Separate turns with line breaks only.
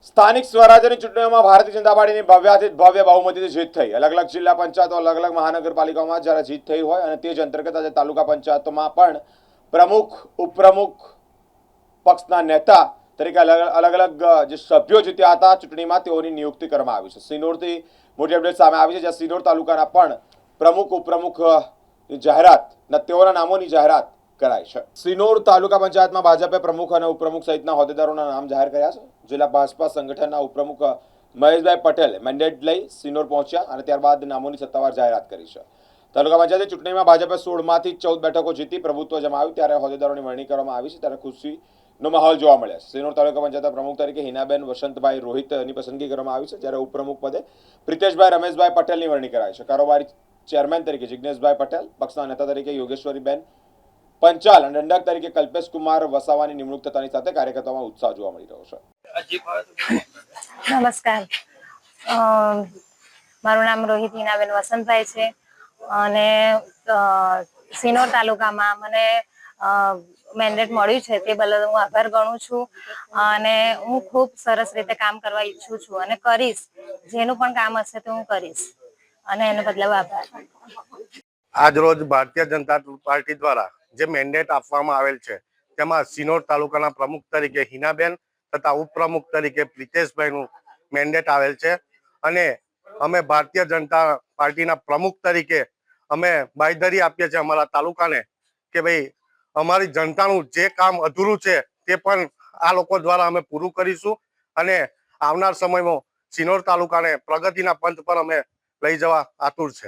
સ્થાનિક સ્વરાજ્યની ચૂંટણીઓમાં ભારતીય જનતા પાર્ટીની ભવ્યાતીત ભવ્ય બહુમતીથી જીત થઈ। અલગ અલગ જિલ્લા પંચાયતો, અલગ અલગ મહાનગરપાલિકાઓમાં જ્યારે જીત થઈ હોય અને તે જ અંતર્ગત આજે તાલુકા પંચાયતોમાં પણ પ્રમુખ, ઉપપ્રમુખ પક્ષના નેતા તરીકે અલગ અલગ જે સભ્યો જીત્યા હતા ચૂંટણીમાં તેઓની નિયુક્તિ કરવામાં આવી છે। સિનોરથી મોટી અપડેટ સામે આવી છે, જ્યાં સિનોર તાલુકાના પણ પ્રમુખ, ઉપપ્રમુખની જાહેરાત અને તેઓના નામોની જાહેરાત કરાઈ છે। સિનોર તાલુકા પંચાયતમાં ભાજપે પ્રમુખ અને ઉપપ્રમુખ સહિતના હોદ્દેદારોના નામ જાહેર કર્યા છે। જિલ્લા ભાજપા સંગઠનના ઉપપ્રમુખ મહેશભાઈ પટેલે મેન્ડેટ લઈ સિનોર પહોંચ્યા અને ત્યારબાદ નામોની સત્તાવાર જાહેરાત કરી છે। તાલુકા પંચાયતની ચૂંટણીમાં ભાજપે 16માંથી 14 બેઠકો જીતી પ્રભુત્વ જમાવ્યું, ત્યારે હોદ્દેદારોની વરણી કરવામાં આવી છે, ત્યારે ખુશીનો માહોલ જોવા મળ્યો છે। સિનોર તાલુકા પંચાયતના પ્રમુખ તરીકે હિનાબેન વસંતભાઈ રોહિતની પસંદગી કરવામાં આવી છે, જ્યારે ઉપપ્રમુખ પદે પ્રિતેશભાઈ રમેશભાઈ પટેલની વરણી કરાઈ છે। કારોબારી ચેરમેન તરીકે જિજ્ઞેશભાઈ પટેલ, પક્ષના નેતા તરીકે યોગેશ્વરીબેન પંચાલ અને દંડક તરીકે કલ્પેશ કુમાર વસાવાની નિમણૂક થતાની સાથે કાર્યકર્તાઓમાં ઉત્સાહ જોવા મળી રહ્યો છે।
નમસ્કાર, મારું નામ રોહિત હિનાબેન વસંતભાઈ છે અને સિનોર તાલુકામાં મને મેન્ડેટ મળ્યું છે તે બદલ હું આભાર ગણું છું અને હું ખૂબ સરસ રીતે કામ કરવા ઈચ્છું છું અને કરીશ। જેનું પણ કામ હશે તો હું કરીશ અને એને બદલે આભાર।
આજ રોજ ભારતીય જનતા પાર્ટી દ્વારા જે મેન્ડેટ આપવામાં આવેલ છે તેમાં સિનોર તાલુકાના પ્રમુખ તરીકે હિનાબેન તથા ઉપપ્રમુખ તરીકે પ્રિતેશભાઈનું મેન્ડેટ આવેલ છે અને અમે ભારતીય જનતા પાર્ટીના પ્રમુખ તરીકે અમે બાંયધરી આપીએ છીએ અમારા તાલુકાને કે ભાઈ અમારી જનતાનું જે કામ અધૂરું છે તે પણ આ લોકો દ્વારા અમે પૂરું કરીશું અને આવનાર સમયમાં સિનોર તાલુકાને પ્રગતિના પંથ પર અમે લઈ જવા આતુર છે।